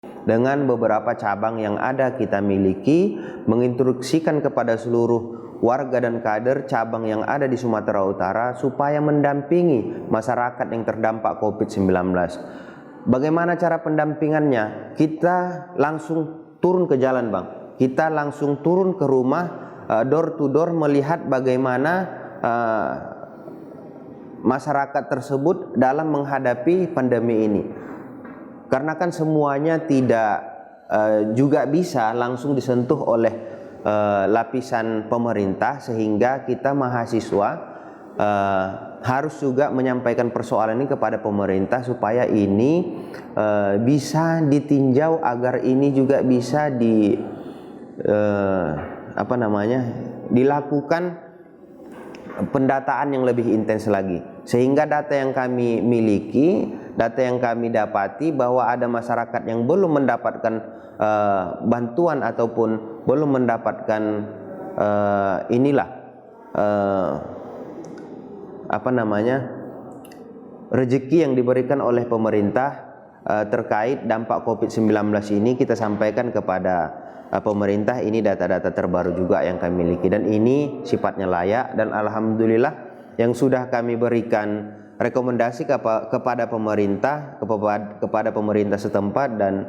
Dengan beberapa cabang yang ada kita miliki, menginstruksikan kepada seluruh warga dan kader cabang yang ada di Sumatera Utara supaya mendampingi masyarakat yang terdampak COVID-19. Bagaimana cara pendampingannya? Kita langsung turun ke jalan, Bang. Kita langsung turun ke rumah, door to door, melihat bagaimana masyarakat tersebut dalam menghadapi pandemi ini. Karena kan semuanya tidak juga bisa langsung disentuh oleh lapisan pemerintah, sehingga kita mahasiswa harus juga menyampaikan persoalan ini kepada pemerintah supaya ini bisa ditinjau agar ini juga bisa dilakukan pendataan yang lebih intens lagi, sehingga data yang kami miliki, data yang kami dapati bahwa ada masyarakat yang belum mendapatkan bantuan ataupun belum mendapatkan rezeki yang diberikan oleh pemerintah terkait dampak COVID-19 ini. Kita sampaikan kepada pemerintah, ini data-data terbaru juga yang kami miliki, dan ini sifatnya layak, dan alhamdulillah yang sudah kami berikan rekomendasi kepada pemerintah, kepada pemerintah setempat dan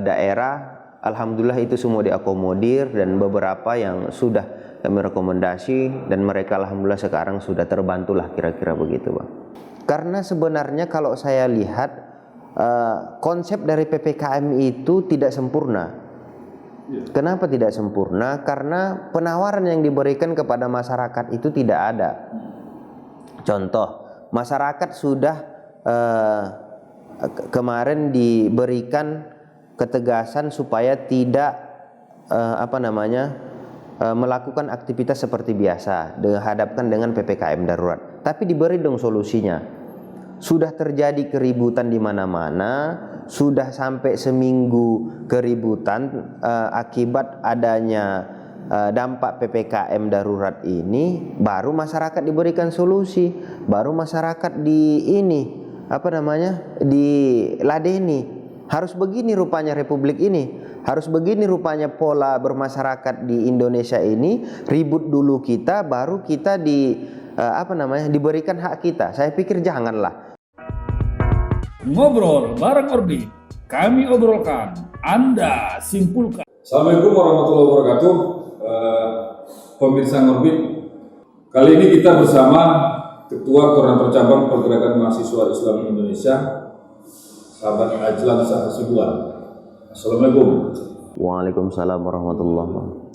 daerah, alhamdulillah itu semua diakomodir, dan beberapa yang sudah kami rekomendasi dan mereka alhamdulillah sekarang sudah terbantulah, kira-kira begitu, Bang. Karena sebenarnya kalau saya lihat konsep dari PPKM itu tidak sempurna. Kenapa tidak sempurna? Karena penawaran yang diberikan kepada masyarakat itu tidak ada. Contoh, masyarakat sudah kemarin diberikan ketegasan supaya tidak melakukan aktivitas seperti biasa, dihadapkan dengan PPKM darurat. Tapi diberi dong solusinya. Sudah terjadi keributan di mana-mana, sudah sampai seminggu keributan akibat adanya dampak PPKM darurat ini, baru masyarakat diberikan solusi, baru masyarakat diladeni. Harus begini rupanya republik ini, harus begini rupanya pola bermasyarakat di Indonesia ini. Ribut dulu kita, baru kita diberikan hak kita. Saya pikir janganlah. Ngobrol bareng Orbit, kami obrolkan, Anda simpulkan. Assalamualaikum warahmatullahi wabarakatuh. Pemirsa Orbit, kali ini kita bersama Ketua Koordinator Cabang Pergerakan Mahasiswa Islam Indonesia, Sahabat Ajlan Hasibuan. Assalamualaikum. Waalaikumsalam warahmatullahi wabarakatuh.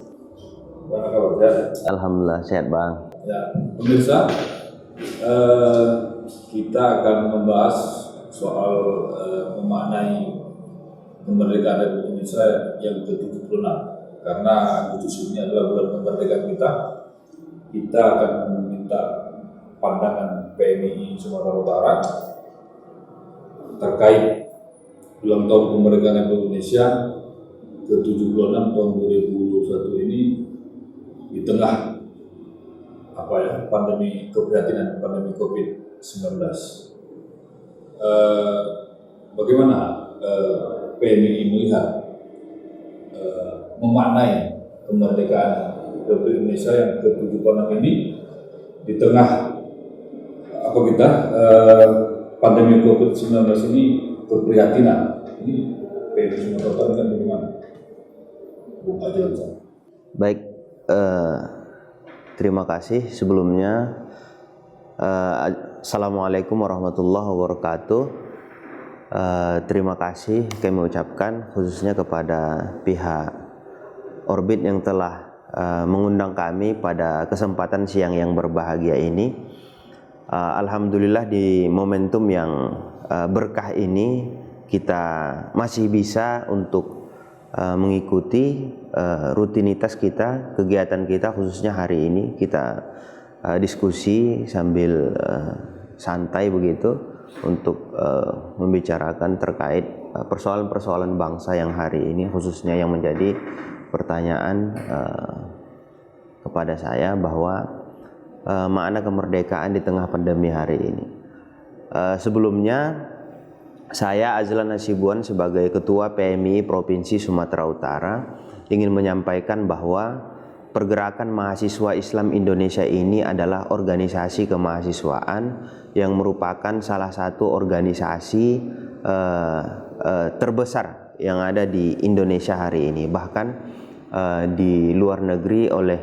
Bagaimana kabar? Alhamdulillah sehat, Bang. Ya, pemirsa, kita akan membahas soal memaknai kemerdekaan Republik Indonesia yang ke-76. Karena Agustus ini adalah bulan kemerdekaan kita. Kita akan meminta pandangan PMI Sumatera Utara terkait ulang tahun kemerdekaan Republik Indonesia ke-76 tahun 2021 ini di tengah pandemi keprihatinan pandemi COVID-19. Bagaimana PMI melihat memaknai kemerdekaan Republik Indonesia yang ke-76 ini di tengah pandemi COVID-19 ini keprihatinan. Ini PMI Sumatera Utara kan bagaimana? Bung Ajlan. Baik, terima kasih sebelumnya. Assalamualaikum warahmatullahi wabarakatuh. Terima kasih kami ucapkan khususnya kepada pihak Orbit yang telah mengundang kami pada kesempatan siang yang berbahagia ini. Alhamdulillah di momentum yang berkah ini kita masih bisa untuk mengikuti rutinitas kita, kegiatan kita, khususnya hari ini kita diskusi sambil santai begitu untuk membicarakan terkait persoalan-persoalan bangsa yang hari ini, khususnya yang menjadi pertanyaan kepada saya bahwa makna kemerdekaan di tengah pandemi hari ini. Sebelumnya saya Azlan Hasibuan sebagai Ketua PMI Provinsi Sumatera Utara ingin menyampaikan bahwa Pergerakan Mahasiswa Islam Indonesia ini adalah organisasi kemahasiswaan yang merupakan salah satu organisasi terbesar yang ada di Indonesia hari ini. Bahkan di luar negeri oleh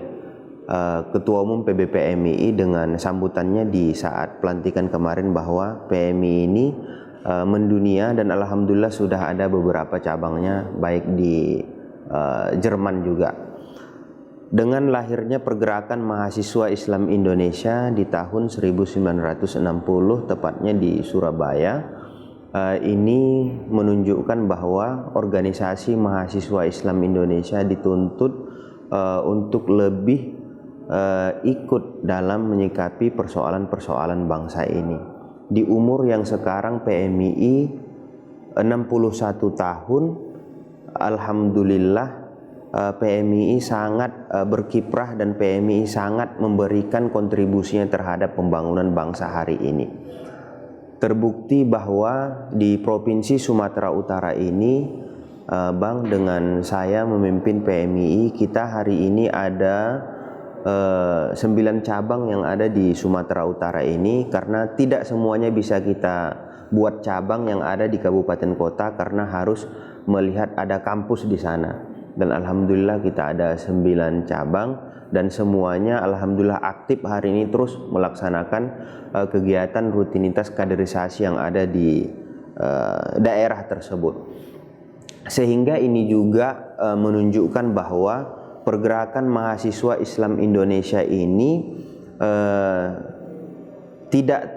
Ketua Umum PBPMII dengan sambutannya di saat pelantikan kemarin bahwa PMI ini mendunia, dan alhamdulillah sudah ada beberapa cabangnya baik di Jerman juga. Dengan lahirnya Pergerakan Mahasiswa Islam Indonesia di tahun 1960 tepatnya di Surabaya, ini menunjukkan bahwa organisasi mahasiswa Islam Indonesia dituntut untuk lebih ikut dalam menyikapi persoalan-persoalan bangsa ini. Di umur yang sekarang PMII 61 tahun, alhamdulillah PMII sangat berkiprah dan PMII sangat memberikan kontribusinya terhadap pembangunan bangsa hari ini. Terbukti bahwa di Provinsi Sumatera Utara ini, Bang, dengan saya memimpin PMII, kita hari ini ada 9 cabang yang ada di Sumatera Utara ini, karena tidak semuanya bisa kita buat cabang yang ada di kabupaten kota karena harus melihat ada kampus di sana. Dan alhamdulillah kita ada 9 cabang dan semuanya alhamdulillah aktif hari ini terus melaksanakan kegiatan rutinitas kaderisasi yang ada di daerah tersebut. Sehingga ini juga menunjukkan bahwa Pergerakan Mahasiswa Islam Indonesia ini tidak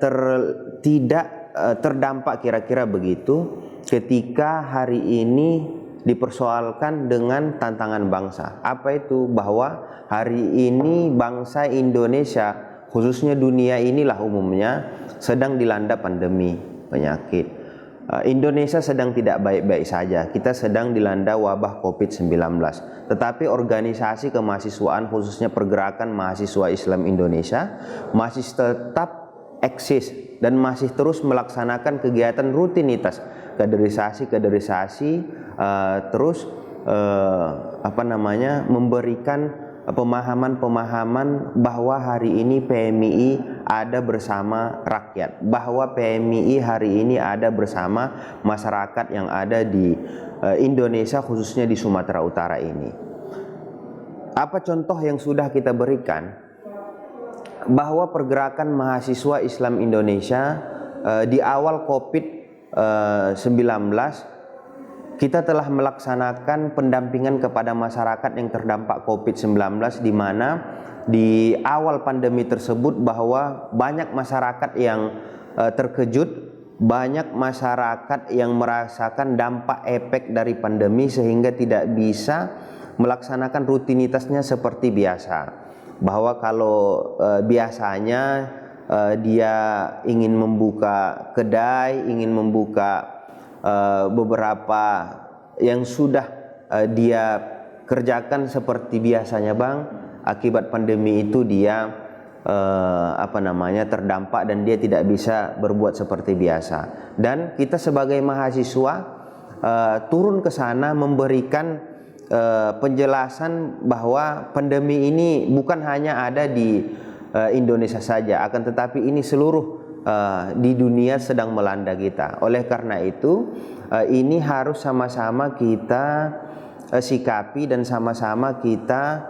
terdampak kira-kira begitu ketika hari ini dipersoalkan dengan tantangan bangsa. Apa itu? Bahwa hari ini bangsa Indonesia, khususnya dunia inilah umumnya, sedang dilanda pandemi penyakit. Indonesia sedang tidak baik-baik saja. Kita sedang dilanda wabah COVID-19. Tetapi organisasi kemahasiswaan, khususnya Pergerakan Mahasiswa Islam Indonesia, masih tetap eksis dan masih terus melaksanakan kegiatan rutinitas kaderisasi, terus memberikan pemahaman bahwa hari ini PMII ada bersama rakyat, bahwa PMII hari ini ada bersama masyarakat yang ada di Indonesia, khususnya di Sumatera Utara ini. Apa contoh yang sudah kita berikan? Bahwa Pergerakan Mahasiswa Islam Indonesia di awal COVID-19 kita telah melaksanakan pendampingan kepada masyarakat yang terdampak COVID-19, di mana di awal pandemi tersebut bahwa banyak masyarakat yang terkejut, banyak masyarakat yang merasakan dampak efek dari pandemi sehingga tidak bisa melaksanakan rutinitasnya seperti biasa. Bahwa kalau biasanya dia ingin membuka kedai, ingin membuka beberapa yang sudah dia kerjakan seperti biasanya, Bang, akibat pandemi itu dia terdampak dan dia tidak bisa berbuat seperti biasa. Dan kita sebagai mahasiswa turun ke sana memberikan penjelasan bahwa pandemi ini bukan hanya ada di Indonesia saja, akan tetapi ini seluruh di dunia sedang melanda kita. Oleh karena itu ini harus sama-sama kita sikapi dan sama-sama kita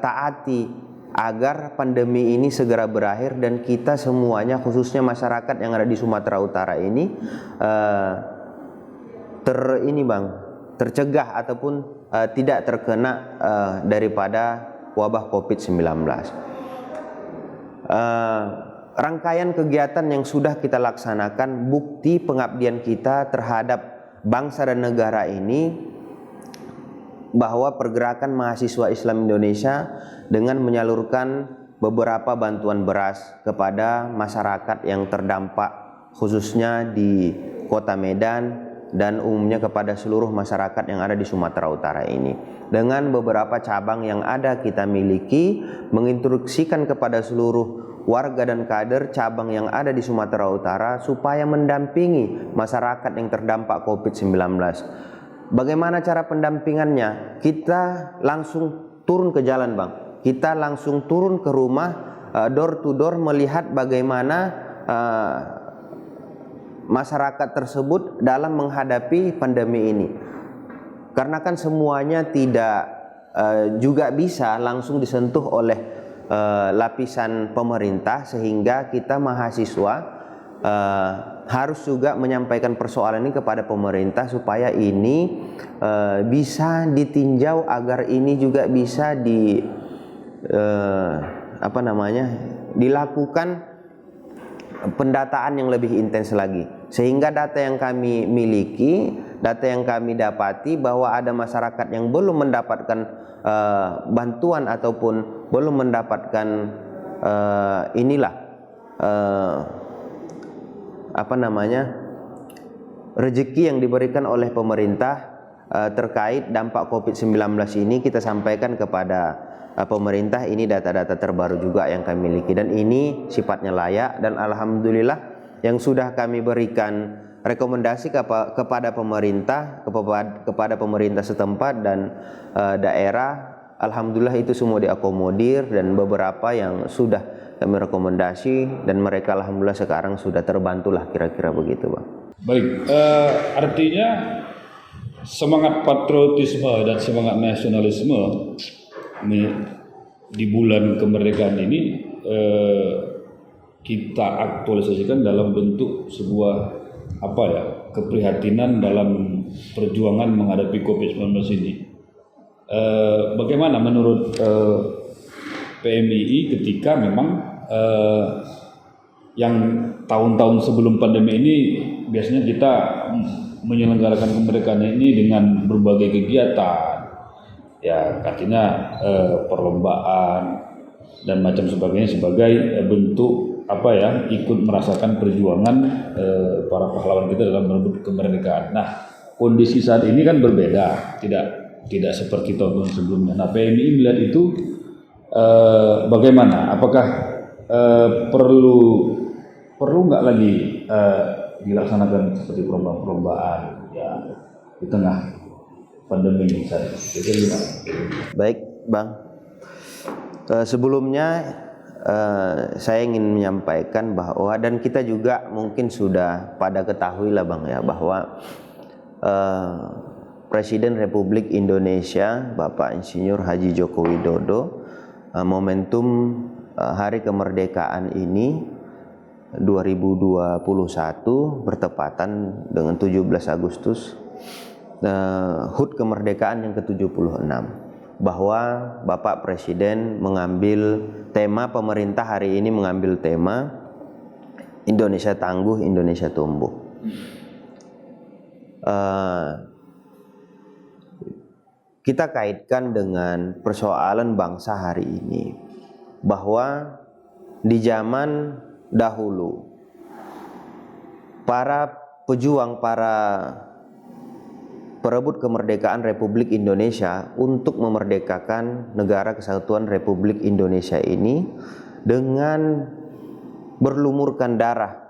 taati agar pandemi ini segera berakhir dan kita semuanya, khususnya masyarakat yang ada di Sumatera Utara ini tercegah ataupun tidak terkena daripada wabah COVID-19. Rangkaian kegiatan yang sudah kita laksanakan bukti pengabdian kita terhadap bangsa dan negara ini, bahwa Pergerakan Mahasiswa Islam Indonesia dengan menyalurkan beberapa bantuan beras kepada masyarakat yang terdampak khususnya di Kota Medan dan umumnya kepada seluruh masyarakat yang ada di Sumatera Utara ini. Dengan beberapa cabang yang ada kita miliki, menginstruksikan kepada seluruh warga dan kader cabang yang ada di Sumatera Utara supaya mendampingi masyarakat yang terdampak COVID-19. Bagaimana cara pendampingannya? Kita langsung turun ke jalan, Bang. Kita langsung turun ke rumah, door to door, melihat bagaimana masyarakat tersebut dalam menghadapi pandemi ini. Karena kan semuanya tidak juga bisa langsung disentuh oleh lapisan pemerintah, sehingga kita mahasiswa harus juga menyampaikan persoalan ini kepada pemerintah supaya ini bisa ditinjau agar ini juga bisa dilakukan pendataan yang lebih intens lagi, sehingga data yang kami miliki, data yang kami dapati bahwa ada masyarakat yang belum mendapatkan bantuan ataupun belum mendapatkan rezeki yang diberikan oleh pemerintah terkait dampak COVID-19 ini. Kita sampaikan kepada pemerintah, ini data-data terbaru juga yang kami miliki, dan ini sifatnya layak, dan alhamdulillah yang sudah kami berikan rekomendasi kepada pemerintah, kepada pemerintah setempat dan daerah, alhamdulillah itu semua diakomodir, dan beberapa yang sudah kami rekomendasi dan mereka alhamdulillah sekarang sudah terbantulah, kira-kira begitu, Bang. Baik, artinya semangat patriotisme dan semangat nasionalisme di bulan kemerdekaan ini kita aktualisasikan dalam bentuk sebuah keprihatinan dalam perjuangan menghadapi COVID-19 ini. Bagaimana menurut PMII ketika memang yang tahun-tahun sebelum pandemi ini biasanya kita menyelenggarakan kemerdekaan ini dengan berbagai kegiatan, ya artinya perlombaan dan macam sebagainya sebagai bentuk ikut merasakan perjuangan para pahlawan kita dalam merebut kemerdekaan. Nah, kondisi saat ini kan berbeda, tidak seperti tahun-tahun sebelumnya. Nah, PMI melihat itu bagaimana? Apakah perlu nggak lagi dilaksanakan seperti perlombaan ya di tengah pandemi ini saat ini? Baik, Bang. Sebelumnya saya ingin menyampaikan bahwa, dan kita juga mungkin sudah pada ketahui lah, Bang, ya, bahwa Presiden Republik Indonesia Bapak Insinyur Haji Joko Widodo momentum Hari Kemerdekaan ini 2021 bertepatan dengan 17 Agustus HUT kemerdekaan yang ke-76, bahwa Bapak Presiden mengambil tema, pemerintah hari ini mengambil tema Indonesia Tangguh, Indonesia Tumbuh. Kita kaitkan dengan persoalan bangsa hari ini, bahwa di zaman dahulu para pejuang, para perebut kemerdekaan Republik Indonesia untuk memerdekakan negara kesatuan Republik Indonesia ini dengan berlumurkan darah,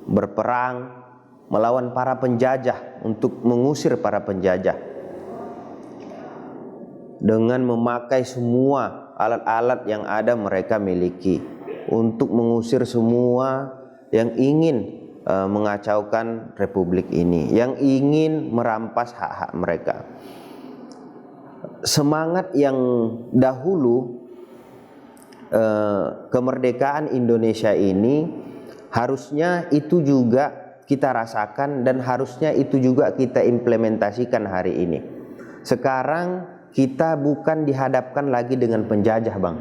berperang melawan para penjajah, untuk mengusir para penjajah dengan memakai semua alat-alat yang ada mereka miliki, untuk mengusir semua yang ingin mengacaukan republik ini, yang ingin merampas hak-hak mereka. Semangat yang dahulu kemerdekaan Indonesia ini harusnya itu juga kita rasakan, dan harusnya itu juga kita implementasikan hari ini. Sekarang kita bukan dihadapkan lagi dengan penjajah, Bang.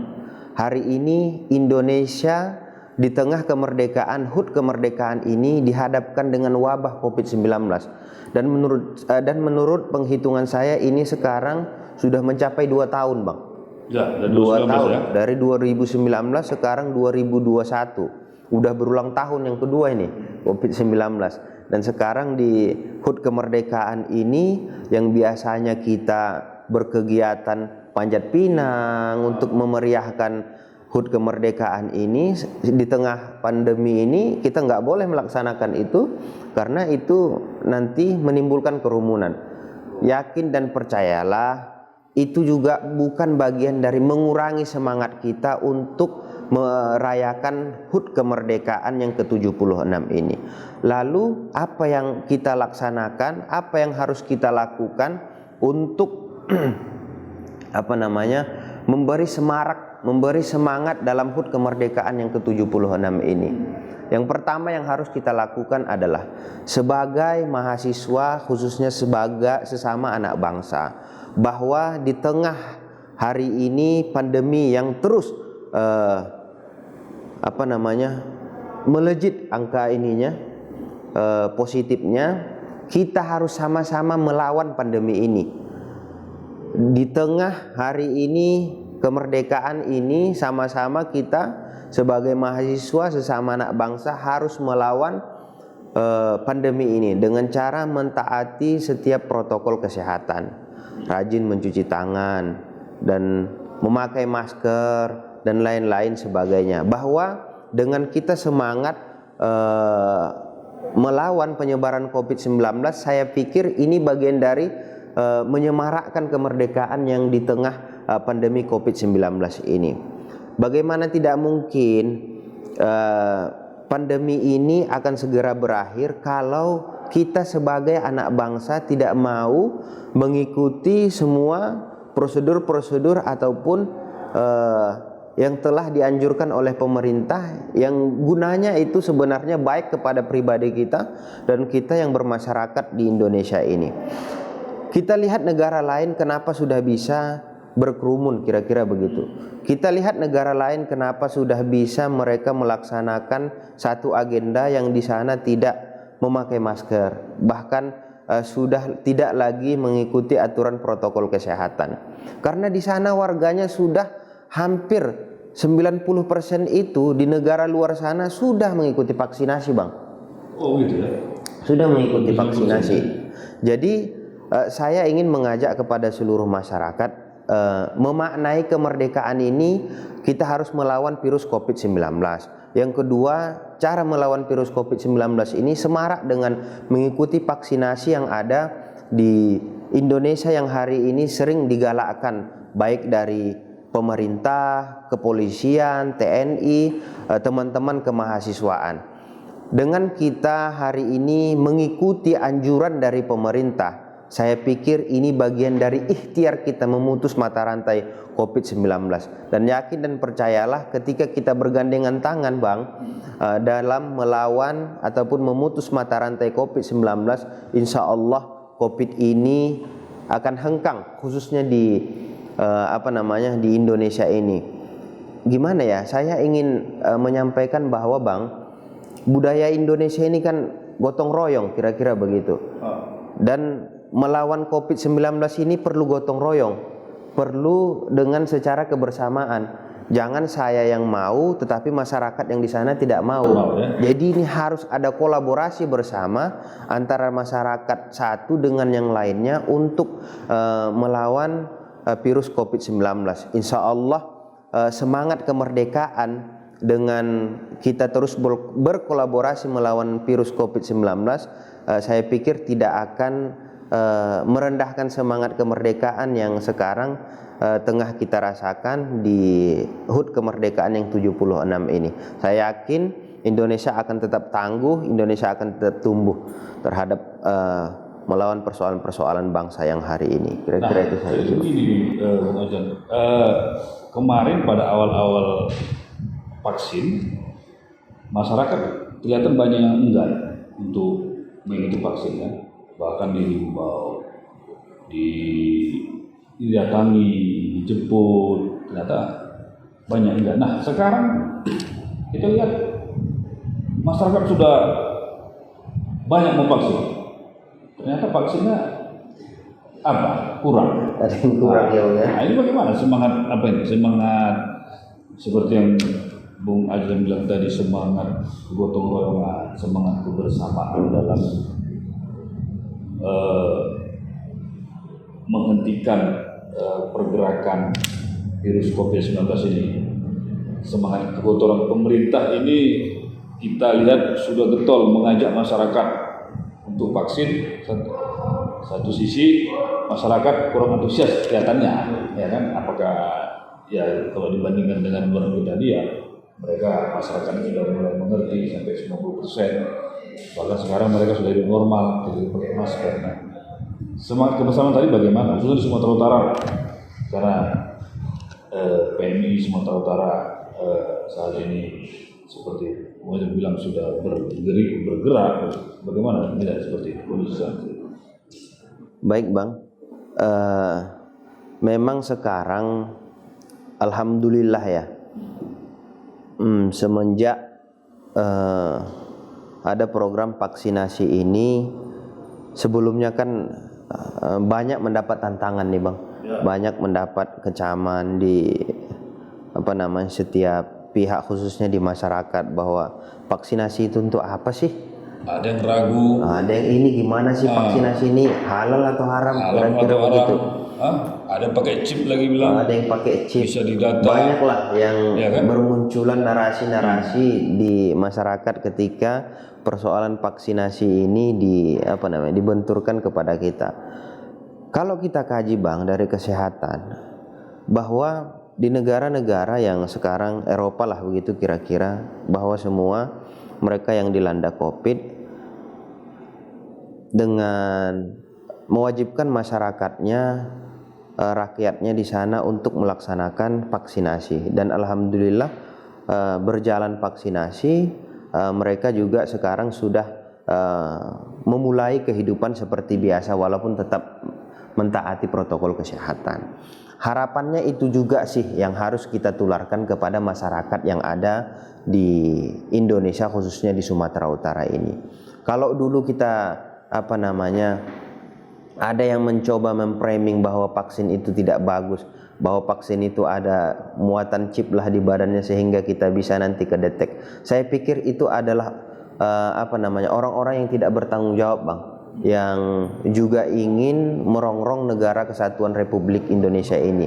Hari ini Indonesia di tengah kemerdekaan, HUT kemerdekaan ini dihadapkan dengan wabah COVID-19, dan menurut penghitungan saya ini sekarang sudah mencapai 2 tahun, Bang. Ya, 2 tahun ya? Dari 2019 sekarang 2021, udah berulang tahun yang kedua ini COVID-19. Dan sekarang di HUT kemerdekaan ini yang biasanya kita berkegiatan panjat pinang untuk memeriahkan HUT kemerdekaan ini di tengah pandemi ini kita nggak boleh melaksanakan itu karena itu nanti menimbulkan kerumunan. Yakin dan percayalah itu juga bukan bagian dari mengurangi semangat kita untuk merayakan HUT kemerdekaan yang ke-76 ini. Lalu apa yang kita laksanakan, apa yang harus kita lakukan untuk memberi semangat dalam HUT kemerdekaan yang ke-76 ini. Yang pertama yang harus kita lakukan adalah sebagai mahasiswa, khususnya sebagai sesama anak bangsa, bahwa di tengah hari ini pandemi yang terus melejit angka ininya, positifnya, kita harus sama-sama melawan pandemi ini. Di tengah hari ini kemerdekaan ini, sama-sama kita sebagai mahasiswa sesama anak bangsa harus melawan pandemi ini dengan cara mentaati setiap protokol kesehatan, rajin mencuci tangan dan memakai masker dan lain-lain sebagainya. Bahwa dengan kita semangat melawan penyebaran COVID-19, saya pikir ini bagian dari menyemarakkan kemerdekaan yang di tengah pandemi COVID-19 ini. Bagaimana tidak mungkin pandemi ini akan segera berakhir kalau kita sebagai anak bangsa tidak mau mengikuti semua prosedur-prosedur ataupun yang telah dianjurkan oleh pemerintah, yang gunanya itu sebenarnya baik kepada pribadi kita dan kita yang bermasyarakat di Indonesia ini. Kita lihat negara lain kenapa sudah bisa berkerumun, kira-kira begitu. Kita lihat negara lain kenapa sudah bisa mereka melaksanakan satu agenda yang di sana tidak memakai masker, bahkan sudah tidak lagi mengikuti aturan protokol kesehatan. Karena di sana warganya sudah hampir 90% itu di negara luar sana sudah mengikuti vaksinasi, Bang. Oh gitu ya. Sudah mengikuti vaksinasi. Jadi saya ingin mengajak kepada seluruh masyarakat memaknai kemerdekaan ini kita harus melawan virus COVID-19. Yang kedua, cara melawan virus COVID-19 ini semarak dengan mengikuti vaksinasi yang ada di Indonesia yang hari ini sering digalakkan baik dari pemerintah, kepolisian, TNI, teman-teman kemahasiswaan. Dengan kita hari ini mengikuti anjuran dari pemerintah, saya pikir ini bagian dari ikhtiar kita memutus mata rantai COVID-19. Dan yakin dan percayalah ketika kita bergandengan tangan, Bang, dalam melawan ataupun memutus mata rantai COVID-19, insya Allah COVID ini akan hengkang, khususnya di di Indonesia ini. Gimana ya, saya ingin menyampaikan bahwa, Bang, budaya Indonesia ini kan gotong royong, kira-kira begitu. Dan melawan COVID-19 ini perlu gotong royong, perlu dengan secara kebersamaan. Jangan saya yang mau tetapi masyarakat yang di sana tidak mau. Jadi ini harus ada kolaborasi bersama antara masyarakat satu dengan yang lainnya untuk melawan virus COVID-19. Insya Allah semangat kemerdekaan dengan kita terus berkolaborasi melawan virus COVID-19, saya pikir tidak akan merendahkan semangat kemerdekaan yang sekarang tengah kita rasakan di HUT kemerdekaan yang 76 ini. Saya yakin Indonesia akan tetap tangguh, Indonesia akan tetap tumbuh terhadap melawan persoalan-persoalan bangsa yang hari ini. Kira-kira itu saya. Begini, Bung Ojan, kemarin pada awal-awal vaksin, masyarakat kelihatan banyak yang enggan untuk mengikuti vaksin ya. Bahkan dihimbau, didatangi, dijemput, ternyata banyak enggak. Nah sekarang kita lihat masyarakat sudah banyak memvaksin, ternyata vaksinnya kurang. Ada yang kurang ya. Nah ini bagaimana semangat semangat seperti yang Bung Ajlan bilang tadi, semangat gotong royongan, semangat kebersamaan dalam menghentikan pergerakan virus COVID-19 ini. semangat kekotoran pemerintah ini kita lihat sudah getol mengajak masyarakat untuk vaksin. Satu sisi masyarakat kurang antusias kelihatannya, ya kan? Apakah ya kalau dibandingkan dengan bulan tadi ya mereka masyarakat sudah mulai mengerti sampai 90%. Bahkan sekarang mereka sudah hidup normal, jadi pakai masker. Nah, semangat kebersamaan tadi bagaimana? Khususnya di Sumatera Utara, karena PMI Sumatera Utara saat ini seperti mungkin bilang sudah bergerak, bagaimana tidak seperti itu? Baik Bang, memang sekarang alhamdulillah ya, semenjak ada program vaksinasi ini, sebelumnya kan banyak mendapat tantangan nih Bang, banyak mendapat kecaman di setiap pihak, khususnya di masyarakat, bahwa vaksinasi itu untuk apa sih? Ada yang ragu, Ada yang ini gimana sih vaksinasi ini halal atau haram? Kira-kira begitu. Ada yang pakai chip lagi bilang. Ada yang pakai chip. Bisa didata. Banyak lah yang Ya kan? bermunculan narasi-narasi di masyarakat ketika persoalan vaksinasi ini dibenturkan kepada kita. Kalau kita kaji Bang dari kesehatan, bahwa di negara-negara yang sekarang Eropa lah begitu kira-kira, bahwa semua mereka yang dilanda COVID dengan mewajibkan masyarakatnya, rakyatnya di sana untuk melaksanakan vaksinasi, dan alhamdulillah berjalan vaksinasi, mereka juga sekarang sudah memulai kehidupan seperti biasa walaupun tetap mentaati protokol kesehatan. Harapannya itu juga sih yang harus kita tularkan kepada masyarakat yang ada di Indonesia, khususnya di Sumatera Utara ini. Kalau dulu kita ada yang mencoba memframing bahwa vaksin itu tidak bagus, bahwa vaksin itu ada muatan chip lah di badannya sehingga kita bisa nanti kedetek. Saya pikir itu adalah orang-orang yang tidak bertanggung jawab Bang, yang juga ingin merongrong negara kesatuan Republik Indonesia ini,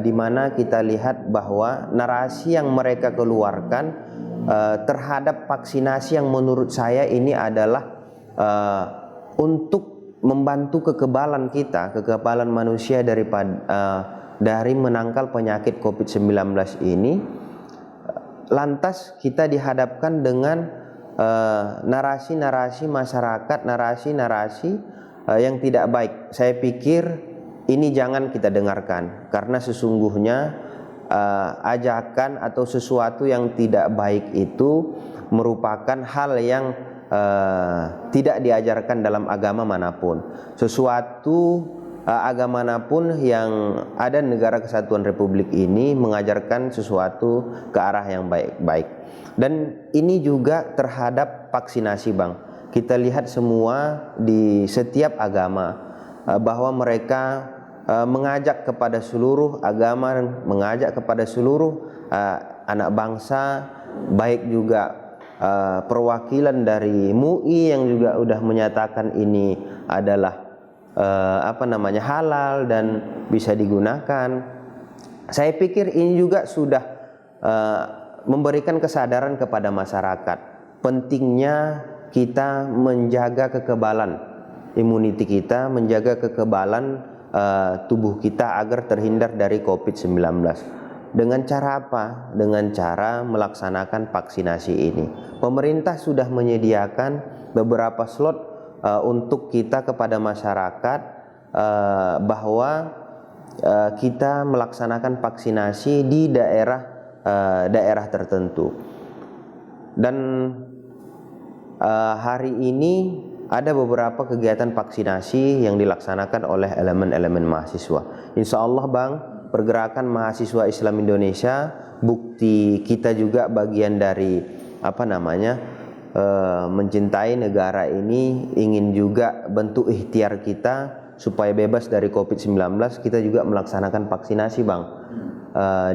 di mana kita lihat bahwa narasi yang mereka keluarkan terhadap vaksinasi yang menurut saya ini adalah untuk membantu kekebalan kita, kekebalan manusia dari menangkal penyakit COVID-19 ini. Lantas kita dihadapkan dengan narasi-narasi masyarakat, narasi-narasi yang tidak baik. Saya pikir ini jangan kita dengarkan, karena sesungguhnya ajakan atau sesuatu yang tidak baik itu merupakan hal yang tidak diajarkan dalam agama manapun. Sesuatu agama manapun yang ada di negara kesatuan Republik ini mengajarkan sesuatu ke arah yang baik-baik. Dan ini juga terhadap vaksinasi Bang. Kita lihat semua di setiap agama bahwa mereka mengajak kepada seluruh agama, mengajak kepada seluruh anak bangsa, baik juga perwakilan dari MUI yang juga sudah menyatakan ini adalah halal dan bisa digunakan. Saya pikir ini juga sudah memberikan kesadaran kepada masyarakat pentingnya kita menjaga kekebalan imuniti kita, menjaga kekebalan tubuh kita agar terhindar dari COVID-19. Dengan cara apa? Dengan cara melaksanakan vaksinasi ini. Pemerintah sudah menyediakan beberapa slot untuk kita kepada masyarakat, bahwa kita melaksanakan vaksinasi di daerah tertentu. Dan hari ini ada beberapa kegiatan vaksinasi yang dilaksanakan oleh elemen-elemen mahasiswa. Insya Allah Bang, pergerakan mahasiswa Islam Indonesia, bukti kita juga bagian dari mencintai negara ini, ingin juga bentuk ikhtiar kita supaya bebas dari COVID-19. Kita juga melaksanakan vaksinasi Bang,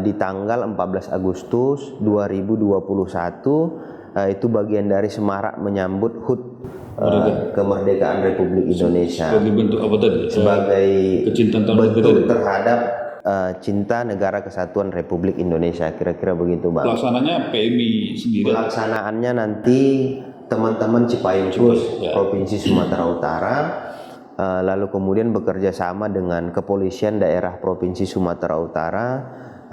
di tanggal 14 Agustus 2021, itu bagian dari semarak menyambut HUT, kemerdekaan Republik Indonesia. Sebagai bentuk apa tadi? Sebagai kecintaan bentuk terhadap cinta negara kesatuan Republik Indonesia, kira-kira begitu Bang. Pelaksananya PMI sendiri. Pelaksanaannya nanti teman-teman Cipayung Pus, ya. Provinsi Sumatera Utara, lalu kemudian bekerja sama dengan Kepolisian Daerah Provinsi Sumatera Utara,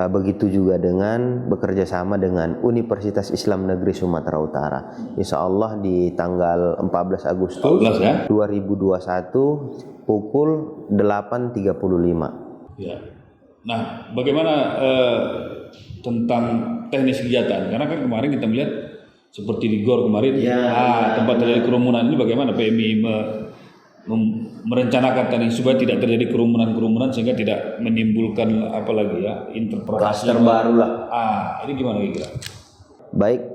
begitu juga dengan bekerja sama dengan Universitas Islam Negeri Sumatera Utara. Insya Allah di tanggal 14 Agustus 14, ya? 2021 pukul 8.35. Ya. Nah, bagaimana tentang teknis kegiatan? Karena kan kemarin kita melihat seperti di GOR kemarin, tempat terjadi kerumunan ini bagaimana PMI merencanakan tadi supaya tidak terjadi kerumunan sehingga tidak menimbulkan apalagi ya interpretasi Kluster baru lah. Ini gimana kira? Baik,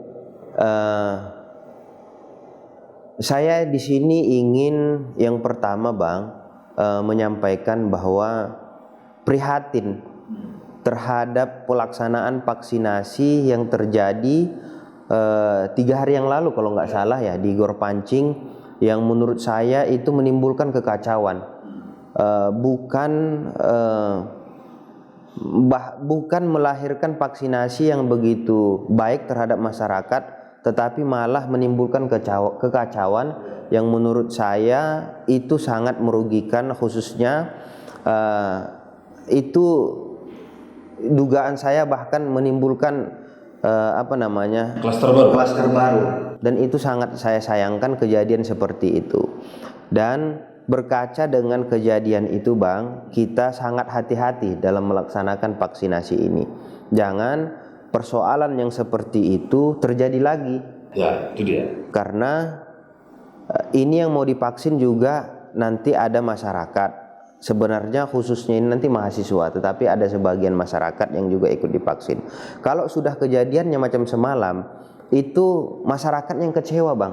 saya di sini ingin yang pertama Bang menyampaikan bahwa prihatin terhadap pelaksanaan vaksinasi yang terjadi 3 hari yang lalu kalau nggak salah ya di Gor Pancing, yang menurut saya itu menimbulkan kekacauan, bukan melahirkan vaksinasi yang begitu baik terhadap masyarakat, tetapi malah menimbulkan kekacauan yang menurut saya itu sangat merugikan, khususnya itu dugaan saya bahkan menimbulkan kluster baru, dan itu sangat saya sayangkan kejadian seperti itu. Dan berkaca dengan kejadian itu Bang, kita sangat hati-hati dalam melaksanakan vaksinasi ini. Jangan persoalan yang seperti itu terjadi lagi. Ya, itu dia. Karena ini yang mau divaksin juga nanti ada masyarakat. Sebenarnya khususnya ini nanti mahasiswa, tetapi ada sebagian masyarakat yang juga ikut divaksin. Kalau sudah kejadiannya macam semalam, itu masyarakat yang kecewa Bang.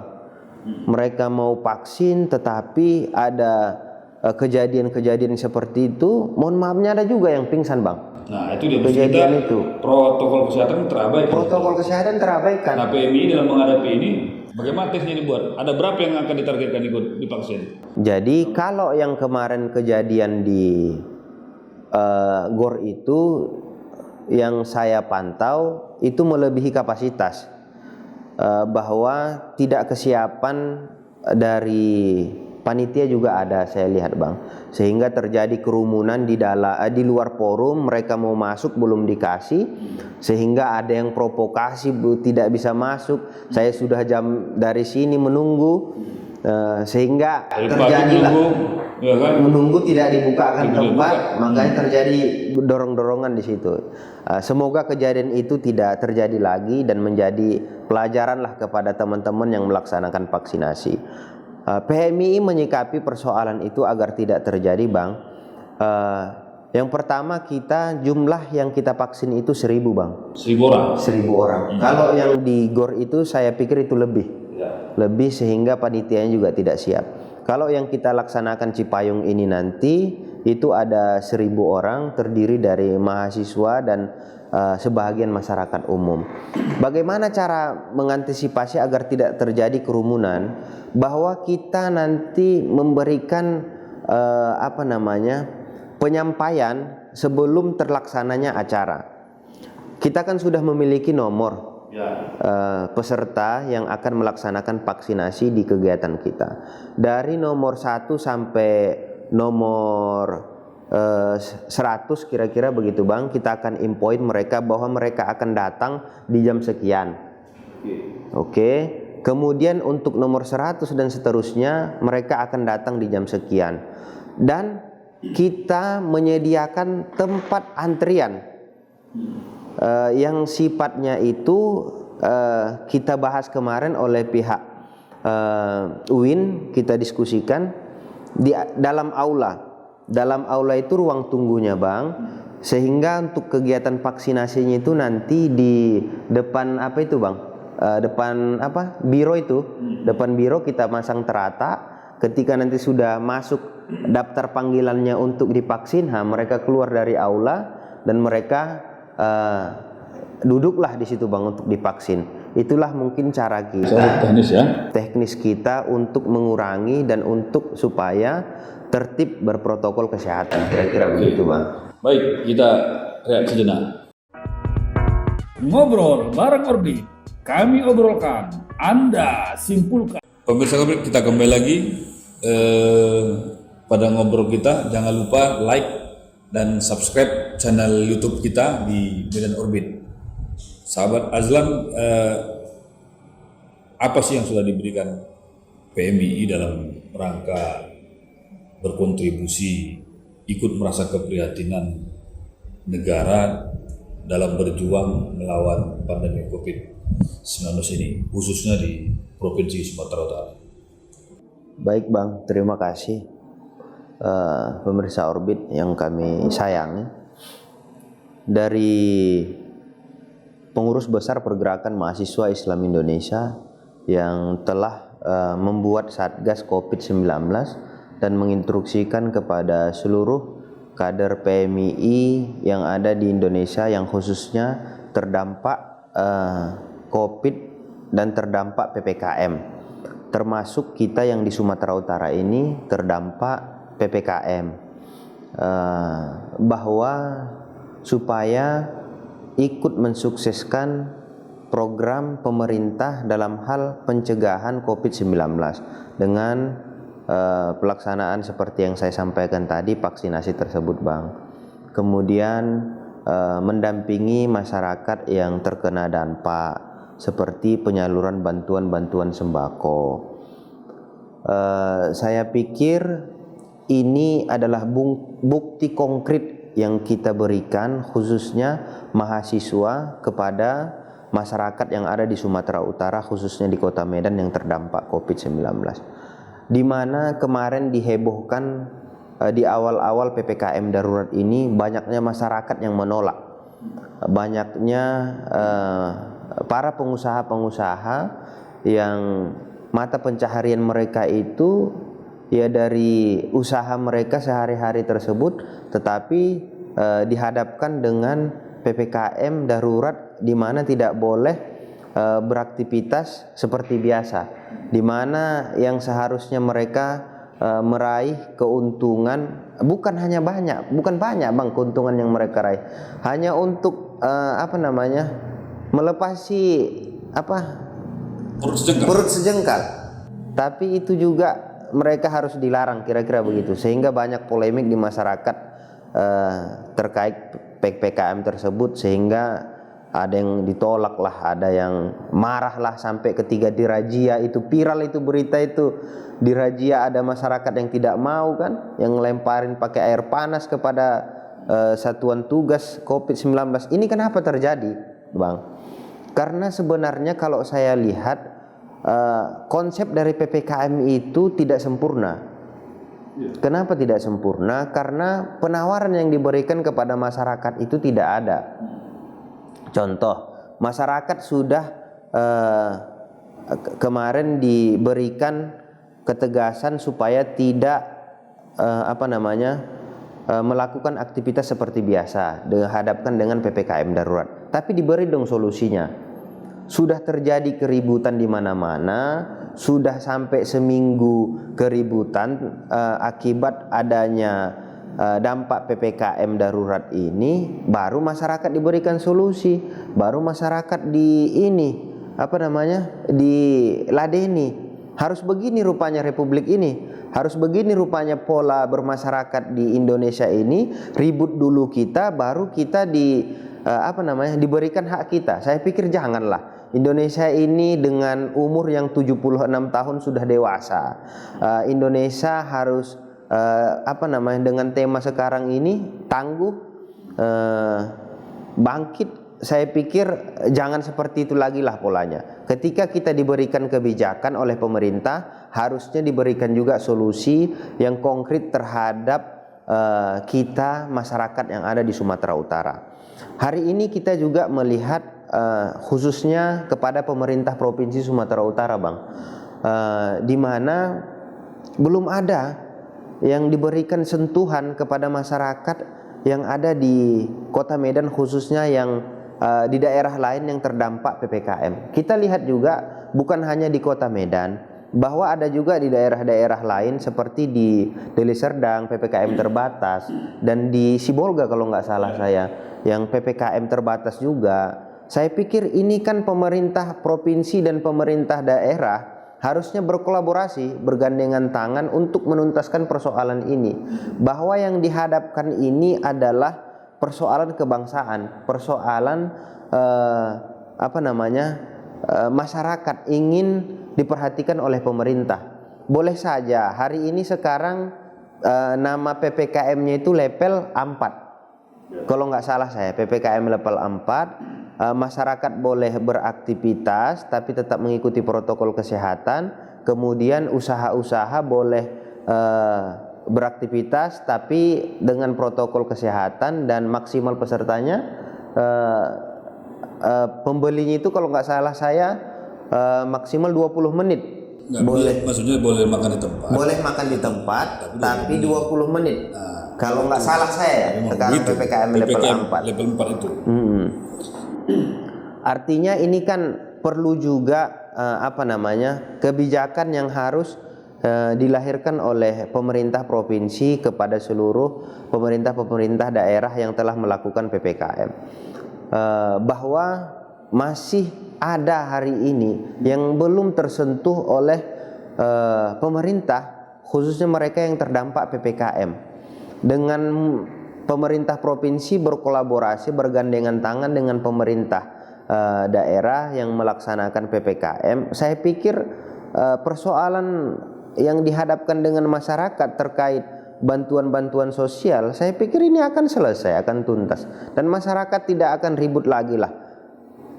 Mereka mau vaksin tetapi ada kejadian-kejadian seperti itu, mohon maafnya ada juga yang pingsan Bang. Nah itu dia, kejadian itu. Protokol kesehatan terabaikan. Protokol kesehatan terabaikan. Nah PMI dalam menghadapi ini, bagaimana tesnya dibuat? Ada berapa yang akan ditargetkan ikut divaksin? Jadi kalau yang kemarin kejadian di GOR itu, yang saya pantau itu melebihi kapasitas, bahwa tidak kesiapan dari panitia juga ada, saya lihat Bang, sehingga terjadi kerumunan di luar forum. Mereka mau masuk belum dikasih, sehingga ada yang provokasi tidak bisa masuk. Saya sudah jam dari sini menunggu, sehingga terjadilah ya kan? menunggu tidak dibukakan tempat, makanya terjadi dorong-dorongan di situ. Semoga kejadian itu tidak terjadi lagi dan menjadi pelajaranlah kepada teman-teman yang melaksanakan vaksinasi. PMI menyikapi persoalan itu agar tidak terjadi Bang. Yang pertama, kita jumlah yang kita vaksin itu 1000 Bang. 1000 orang? 1000 orang. Kalau yang di GOR itu saya pikir itu lebih. Lebih, sehingga panitianya juga tidak siap. Kalau yang kita laksanakan Cipayung ini nanti itu ada 1000 orang, terdiri dari mahasiswa dan sebahagian masyarakat umum. Bagaimana cara mengantisipasi agar tidak terjadi kerumunan? Bahwa kita nanti memberikan penyampaian sebelum terlaksananya acara. Kita kan sudah memiliki nomor peserta yang akan melaksanakan vaksinasi di kegiatan kita. Dari nomor 1 sampai nomor 100 kira-kira begitu Bang, kita akan infoin mereka bahwa mereka akan datang di jam sekian. Oke. Kemudian untuk nomor 100 dan seterusnya mereka akan datang di jam sekian. Dan kita menyediakan tempat antrian yang sifatnya itu kita bahas kemarin oleh pihak UIN, kita diskusikan di dalam aula. Dalam aula itu ruang tunggunya Bang, sehingga untuk kegiatan vaksinasinya itu nanti di depan depan biro itu, depan biro kita masang terata. Ketika nanti sudah masuk daftar panggilannya untuk divaksin, mereka keluar dari aula dan mereka duduklah di situ Bang untuk divaksin. Itulah mungkin cara kita, teknis kita untuk mengurangi dan untuk supaya tertib berprotokol kesehatan, kira-kira begitu Bang. Baik, kita rehat sejenak. Ngobrol bareng Orbit, kami obrolkan, Anda simpulkan. Pemirsa Orbit, kita kembali lagi pada ngobrol kita. Jangan lupa like dan subscribe channel YouTube kita di Medan Orbit. Sahabat Azlam, apa sih yang sudah diberikan PMII dalam rangka berkontribusi ikut merasa keprihatinan negara dalam berjuang melawan pandemi COVID-19 ini, khususnya di Provinsi Sumatera Utara? Baik Bang, terima kasih pemirsa Orbit yang kami sayangi. Dari pengurus besar Pergerakan Mahasiswa Islam Indonesia yang telah membuat Satgas COVID-19 dan menginstruksikan kepada seluruh kader PMII yang ada di Indonesia yang khususnya terdampak COVID dan terdampak PPKM, termasuk kita yang di Sumatera Utara ini terdampak PPKM, bahwa supaya ikut mensukseskan program pemerintah dalam hal pencegahan COVID-19 dengan pelaksanaan seperti yang saya sampaikan tadi, vaksinasi tersebut Bang. Kemudian mendampingi masyarakat yang terkena dampak seperti penyaluran bantuan-bantuan sembako. Saya pikir ini adalah bukti konkret yang kita berikan khususnya mahasiswa kepada masyarakat yang ada di Sumatera Utara, khususnya di Kota Medan yang terdampak COVID-19. Di mana kemarin dihebohkan di awal-awal PPKM darurat ini, banyaknya masyarakat yang menolak, banyaknya para pengusaha-pengusaha yang mata pencaharian mereka itu ya dari usaha mereka sehari-hari tersebut, tetapi dihadapkan dengan PPKM darurat di mana tidak boleh beraktivitas seperti biasa, di mana yang seharusnya mereka meraih keuntungan bukan banyak Bang keuntungan yang mereka raih, hanya untuk melepasi perut sejengkal, tapi itu juga mereka harus dilarang, kira-kira begitu, sehingga banyak polemik di masyarakat terkait PPKM tersebut, sehingga ada yang ditolak lah, ada yang marah lah, sampai ketiga dirazia, itu viral itu berita itu, dirazia ada masyarakat yang tidak mau kan, yang lemparin pakai air panas kepada satuan tugas COVID-19. Ini kenapa terjadi Bang? Karena sebenarnya kalau saya lihat konsep dari PPKM itu tidak sempurna. Kenapa tidak sempurna? Karena penawaran yang diberikan kepada masyarakat itu tidak ada. Contoh, masyarakat sudah kemarin diberikan ketegasan supaya tidak melakukan aktivitas seperti biasa, dihadapkan dengan PPKM darurat. Tapi diberi dong solusinya. Sudah terjadi keributan di mana-mana, sudah sampai seminggu keributan akibat adanya dampak PPKM darurat ini, baru masyarakat diberikan solusi, baru masyarakat diladeni. Harus begini rupanya republik ini, harus begini rupanya pola bermasyarakat di Indonesia ini. Ribut dulu kita, baru kita diberikan hak kita. Saya pikir janganlah. Indonesia ini dengan umur yang 76 tahun sudah dewasa. Indonesia harus dengan tema sekarang ini tangguh, bangkit. Saya pikir jangan seperti itu lagi lah polanya. Ketika kita diberikan kebijakan oleh pemerintah, harusnya diberikan juga solusi yang konkret terhadap kita masyarakat yang ada di Sumatera Utara. Hari ini kita juga melihat khususnya kepada pemerintah Provinsi Sumatera Utara Bang, di mana belum ada yang diberikan sentuhan kepada masyarakat yang ada di Kota Medan, khususnya yang di daerah lain yang terdampak PPKM. Kita lihat juga bukan hanya di Kota Medan, bahwa ada juga di daerah-daerah lain seperti di Deli Serdang PPKM terbatas, dan di Sibolga kalau nggak salah saya yang PPKM terbatas juga. Saya pikir ini kan pemerintah provinsi dan pemerintah daerah harusnya berkolaborasi, bergandengan tangan untuk menuntaskan persoalan ini. Bahwa yang dihadapkan ini adalah persoalan kebangsaan, persoalan masyarakat ingin diperhatikan oleh pemerintah. Boleh saja hari ini sekarang nama PPKM-nya itu level 4. Kalau nggak salah saya PPKM level 4. Masyarakat boleh beraktivitas tapi tetap mengikuti protokol kesehatan. Kemudian usaha-usaha boleh beraktivitas tapi dengan protokol kesehatan, dan maksimal pesertanya pembelinya itu kalau nggak salah saya maksimal 20 menit. Boleh. Maksudnya boleh makan di tempat. Boleh makan di tempat tapi 20 menit. Kalau nggak salah saya sekarang gitu. PPKM level 4. Level 4 itu. Artinya ini kan perlu juga kebijakan yang harus dilahirkan oleh pemerintah provinsi kepada seluruh pemerintah daerah yang telah melakukan PPKM, bahwa masih ada hari ini yang belum tersentuh oleh pemerintah, khususnya mereka yang terdampak PPKM. Dengan pemerintah provinsi berkolaborasi, bergandengan tangan dengan pemerintah daerah yang melaksanakan PPKM, saya pikir persoalan yang dihadapkan dengan masyarakat terkait bantuan-bantuan sosial, saya pikir ini akan selesai, akan tuntas, dan masyarakat tidak akan ribut lagi lah.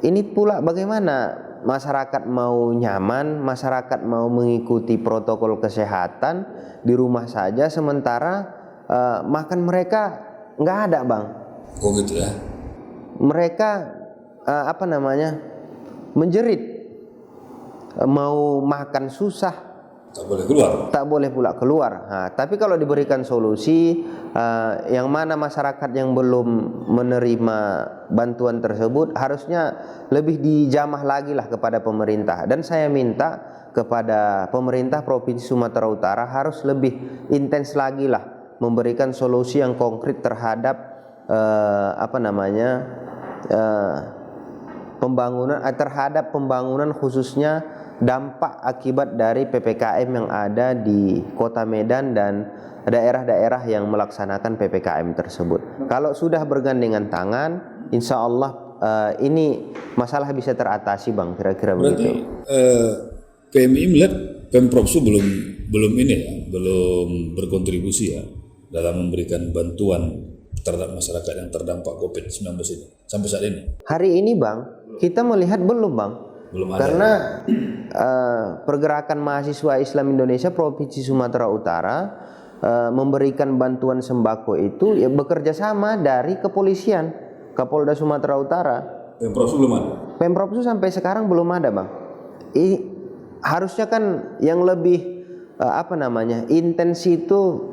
Ini pula bagaimana masyarakat mau nyaman, masyarakat mau mengikuti protokol kesehatan di rumah saja, sementara makan mereka nggak ada, Bang. Oh gitu ya. Mereka menjerit, mau makan susah, tak boleh pula keluar. Nah, tapi kalau diberikan solusi, yang mana masyarakat yang belum menerima bantuan tersebut harusnya lebih dijamah lagi lah kepada pemerintah. Dan saya minta kepada pemerintah Provinsi Sumatera Utara harus lebih intens lagi lah memberikan solusi yang konkret terhadap pembangunan khususnya dampak akibat dari PPKM yang ada di Kota Medan dan daerah-daerah yang melaksanakan PPKM tersebut. Kalau sudah bergandengan tangan, insya Allah ini masalah bisa teratasi, Bang, kira-kira begitu. PMI melihat Pemprov Su belum berkontribusi ya dalam memberikan bantuan terhadap masyarakat yang terdampak COVID-19 ini sampai saat ini. Hari ini, Bang, kita melihat belum, Bang. Belum ada. Karena pergerakan mahasiswa Islam Indonesia Provinsi Sumatera Utara memberikan bantuan sembako itu ya bekerja sama dari kepolisian, Kapolda Sumatera Utara. Pemprov Su belum ada. Pemprov Su sampai sekarang belum ada, Bang. Harusnya kan yang lebih intens itu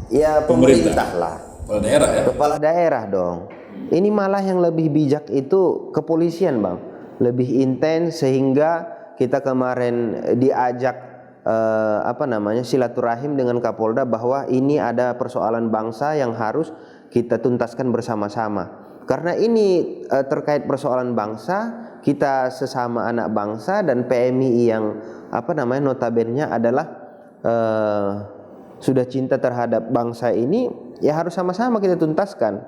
ya pemerintah lah. Kepala daerah ya. Kepala daerah dong. Ini malah yang lebih bijak itu kepolisian, Bang. Lebih intens sehingga kita kemarin diajak silaturahim dengan Kapolda bahwa ini ada persoalan bangsa yang harus kita tuntaskan bersama-sama. Karena ini terkait persoalan bangsa, kita sesama anak bangsa dan PMI yang notabene adalah sudah cinta terhadap bangsa ini, ya harus sama-sama kita tuntaskan.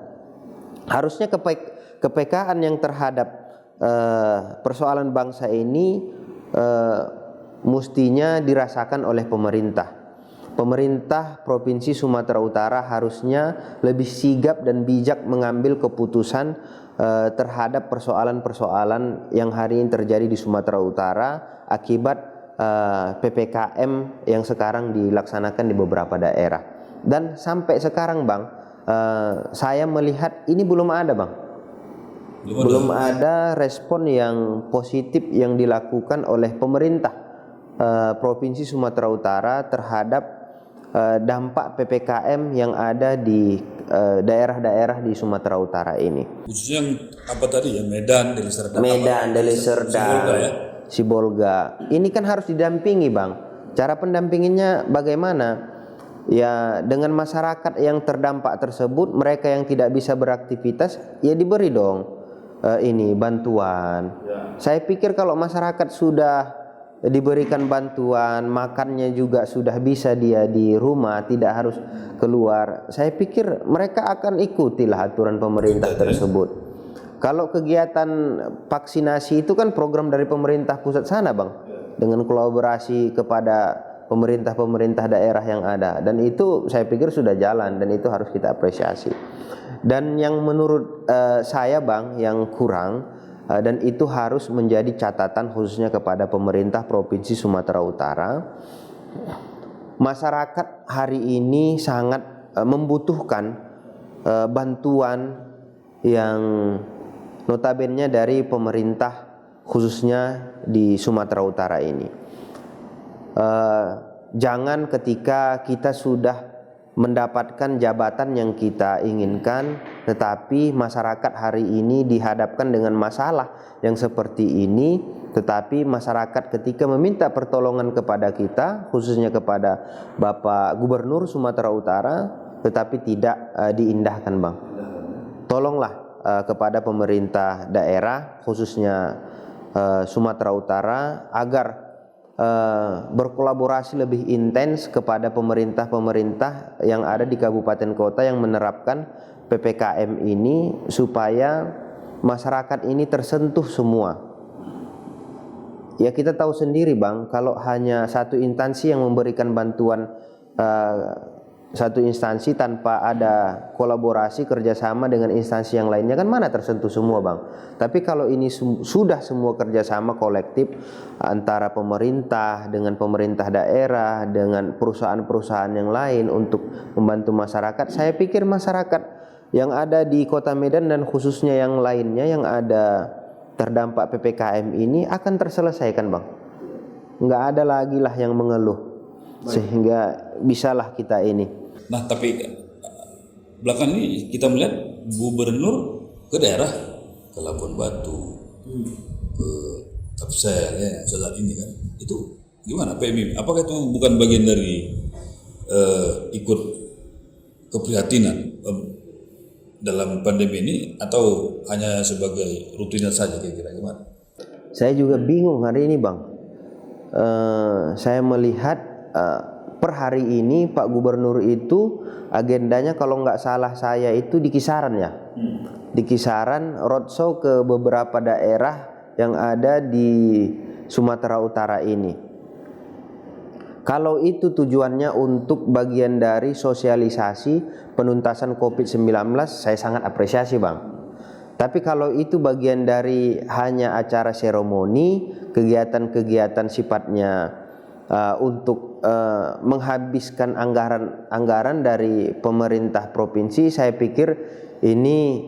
Harusnya kepekaan yang terhadap persoalan bangsa ini mestinya dirasakan oleh pemerintah. Pemerintah Provinsi Sumatera Utara harusnya lebih sigap dan bijak mengambil keputusan terhadap persoalan-persoalan yang hari ini terjadi di Sumatera Utara akibat PPKM yang sekarang dilaksanakan di beberapa daerah. Dan sampai sekarang, Bang, saya melihat ini belum ada, Bang. Belum ada respon yang positif yang dilakukan oleh pemerintah Provinsi Sumatera Utara terhadap dampak PPKM yang ada di daerah-daerah di Sumatera Utara ini. Khususnya yang apa tadi ya, Medan, Deli Serdang, Sibolga. Ini kan harus didampingi, Bang. Cara pendampinginnya bagaimana? Ya dengan masyarakat yang terdampak tersebut, mereka yang tidak bisa beraktivitas, ya diberi dong ini bantuan. Saya pikir kalau masyarakat sudah diberikan bantuan, makannya juga sudah bisa dia di rumah, tidak harus keluar, saya pikir mereka akan ikutilah aturan pemerintah tersebut. Kalau kegiatan vaksinasi itu kan program dari pemerintah pusat sana, Bang, dengan kolaborasi kepada pemerintah daerah yang ada, dan itu saya pikir sudah jalan dan itu harus kita apresiasi. Dan yang menurut saya, Bang, yang kurang dan itu harus menjadi catatan khususnya kepada pemerintah Provinsi Sumatera Utara, masyarakat hari ini sangat membutuhkan bantuan yang notabene dari pemerintah khususnya di Sumatera Utara ini. Jangan ketika kita sudah mendapatkan jabatan yang kita inginkan, tetapi masyarakat hari ini dihadapkan dengan masalah yang seperti ini, tetapi masyarakat ketika meminta pertolongan kepada kita, khususnya kepada Bapak Gubernur Sumatera Utara, tetapi tidak diindahkan, Bang. Tolonglah kepada pemerintah daerah khususnya Sumatera Utara agar berkolaborasi lebih intens kepada pemerintah-pemerintah yang ada di kabupaten kota yang menerapkan PPKM ini, supaya masyarakat ini tersentuh semua. Ya kita tahu sendiri, Bang, kalau hanya satu instansi yang memberikan bantuan, satu instansi tanpa ada kolaborasi kerjasama dengan instansi yang lainnya, kan mana tersentuh semua, Bang. Tapi kalau ini sudah semua kerjasama kolektif antara pemerintah dengan pemerintah daerah dengan perusahaan-perusahaan yang lain untuk membantu masyarakat, saya pikir masyarakat yang ada di Kota Medan dan khususnya yang lainnya yang ada terdampak PPKM ini akan terselesaikan, Bang. Nggak ada lagi lah yang mengeluh. Sehingga bisalah kita ini. Nah, tapi belakang ini kita melihat gubernur ke daerah, ke Labuan Batu, ke Kapsel, ya, saat ini kan, itu gimana PMI? Apakah itu bukan bagian dari ikut keprihatinan dalam pandemi ini, atau hanya sebagai rutinitas saja, kira-kira gimana? Saya juga bingung hari ini, Bang. Saya melihat per hari ini Pak Gubernur itu agendanya kalau nggak salah saya itu di kisaran ya, di kisaran roadshow ke beberapa daerah yang ada di Sumatera Utara ini. Kalau itu tujuannya untuk bagian dari sosialisasi penuntasan COVID-19, saya sangat apresiasi, Bang. Tapi kalau itu bagian dari hanya acara seremoni, kegiatan-kegiatan sifatnya untuk menghabiskan anggaran dari pemerintah provinsi, saya pikir ini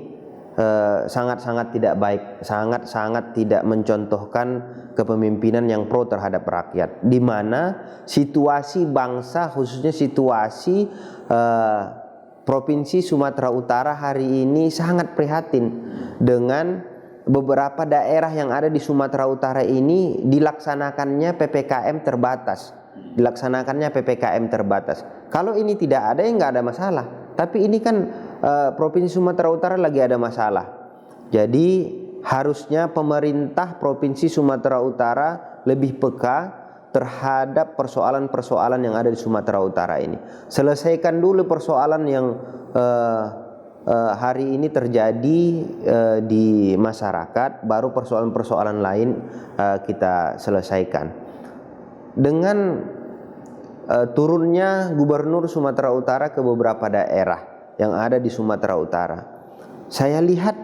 sangat-sangat tidak baik, sangat-sangat tidak mencontohkan kepemimpinan yang pro terhadap rakyat, di mana situasi bangsa khususnya situasi Provinsi Sumatera Utara hari ini sangat prihatin dengan beberapa daerah yang ada di Sumatera Utara ini dilaksanakannya PPKM terbatas. Kalau ini tidak ada, ya nggak ada masalah. Tapi ini kan Provinsi Sumatera Utara lagi ada masalah. Jadi harusnya pemerintah Provinsi Sumatera Utara lebih peka terhadap persoalan-persoalan yang ada di Sumatera Utara ini. Selesaikan dulu persoalan yang hari ini terjadi di masyarakat, baru persoalan-persoalan lain kita selesaikan. Dengan turunnya Gubernur Sumatera Utara ke beberapa daerah yang ada di Sumatera Utara, saya lihat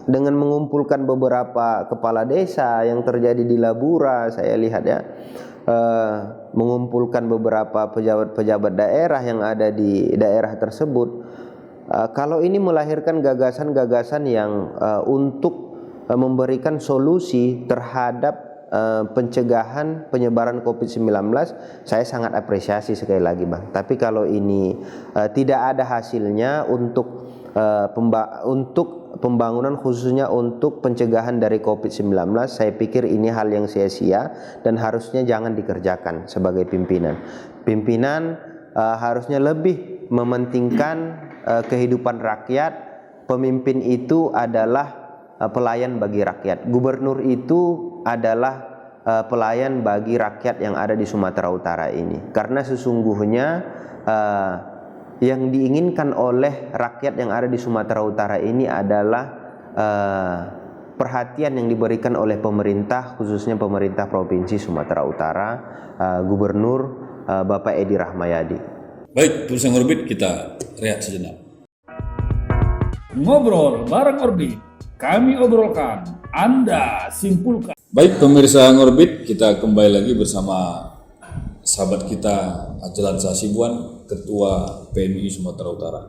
dengan mengumpulkan beberapa kepala desa yang terjadi di Labura, saya lihat ya, mengumpulkan beberapa pejabat-pejabat daerah yang ada di daerah tersebut. Kalau ini melahirkan gagasan-gagasan yang untuk memberikan solusi terhadap pencegahan penyebaran COVID-19, saya sangat apresiasi sekali lagi, Bang. Tapi kalau ini tidak ada hasilnya untuk pembangunan khususnya untuk pencegahan dari COVID-19, saya pikir ini hal yang sia-sia dan harusnya jangan dikerjakan sebagai pimpinan. Pimpinan harusnya lebih mementingkan kehidupan rakyat. Pemimpin itu adalah pelayan bagi rakyat. Gubernur itu adalah pelayan bagi rakyat yang ada di Sumatera Utara ini. Karena sesungguhnya yang diinginkan oleh rakyat yang ada di Sumatera Utara ini adalah perhatian yang diberikan oleh pemerintah, khususnya pemerintah Provinsi Sumatera Utara, Gubernur Bapak Edi Rahmayadi. Baik, pemirsa Ngorbit, kita rehat sejenak. Ngobrol bareng Orbit, kami obrolkan, Anda simpulkan. Baik, pemirsa Ngorbit, kita kembali lagi bersama sahabat kita Ajelan Sasibuan, Ketua PMI Sumatera Utara.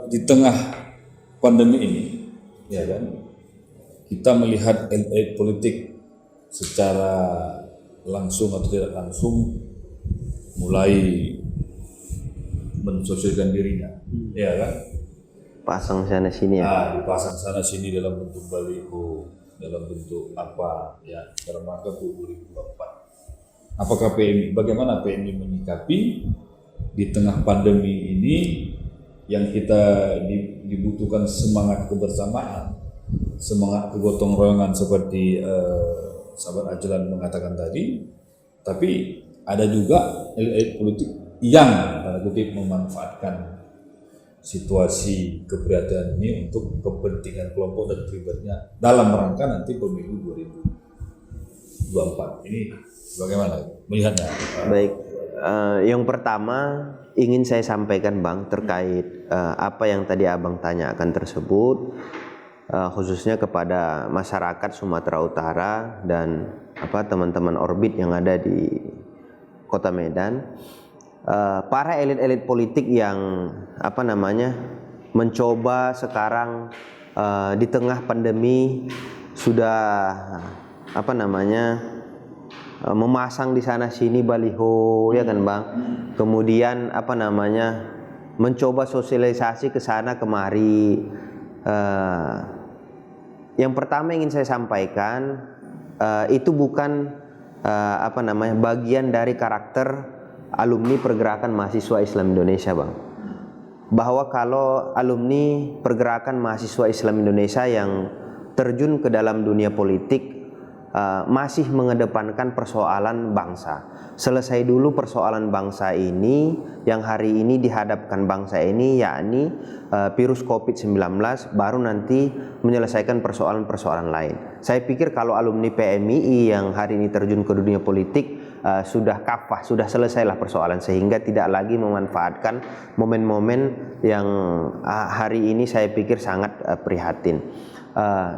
Di tengah pandemi ini, ya kan, kita melihat elit politik secara langsung atau tidak langsung mulai mensosialisasikan dirinya, ya kan? Pasang sana sini ya. Dipasang sana sini dalam bentuk baliho, dalam bentuk apa, ya, dalam rangka 2024. Apakah bagaimana PMI menyikapi di tengah pandemi ini yang kita dibutuhkan semangat kebersamaan, semangat kegotong royongan seperti sahabat Ajelan mengatakan tadi, tapi ada juga elit politik yang tanda kutip memanfaatkan situasi keberadaan ini untuk kepentingan kelompok dan pribadinya dalam rangka nanti pemilu 2024. Ini bagaimana melihatnya? Baik, yang pertama ingin saya sampaikan Bang terkait apa yang tadi Abang tanyakan tersebut, khususnya kepada masyarakat Sumatera Utara dan teman-teman Orbit yang ada di Kota Medan. Para elit-elit politik yang mencoba sekarang di tengah pandemi sudah memasang di sana sini baliho, ya kan Bang, kemudian mencoba sosialisasi ke sana kemari. Yang pertama ingin saya sampaikan, itu bukan bagian dari karakter alumni Pergerakan Mahasiswa Islam Indonesia, Bang. Bahwa kalau alumni Pergerakan Mahasiswa Islam Indonesia yang terjun ke dalam dunia politik masih mengedepankan persoalan bangsa. Selesai dulu persoalan bangsa ini, yang hari ini dihadapkan bangsa ini, yakni virus COVID-19, baru nanti menyelesaikan persoalan-persoalan lain. Saya pikir kalau alumni PMII yang hari ini terjun ke dunia politik sudah kafah, sudah selesailah persoalan, sehingga tidak lagi memanfaatkan momen-momen yang hari ini saya pikir sangat prihatin.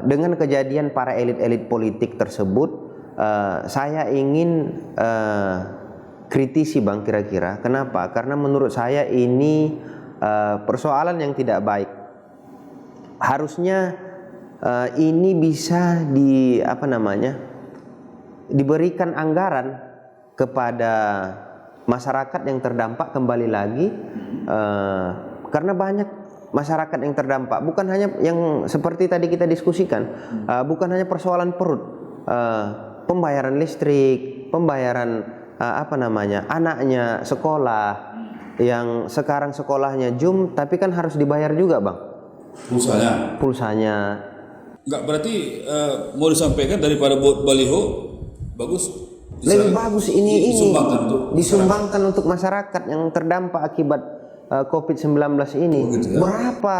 Dengan kejadian para elit-elit politik tersebut, saya ingin kritisi Bang kira-kira. Kenapa? Karena menurut saya ini persoalan yang tidak baik. Harusnya ini bisa diberikan anggaran kepada masyarakat yang terdampak kembali lagi, karena banyak masyarakat yang terdampak, bukan hanya yang seperti tadi kita diskusikan, bukan hanya persoalan perut, pembayaran listrik, pembayaran anaknya sekolah yang sekarang sekolahnya Zoom, tapi kan harus dibayar juga Bang pulsanya. Enggak, berarti mau disampaikan daripada buat baliho bagus, lebih bagus ini disumbangkan untuk masyarakat. masyarakat yang terdampak akibat COVID-19 ini. Gitu ya? Berapa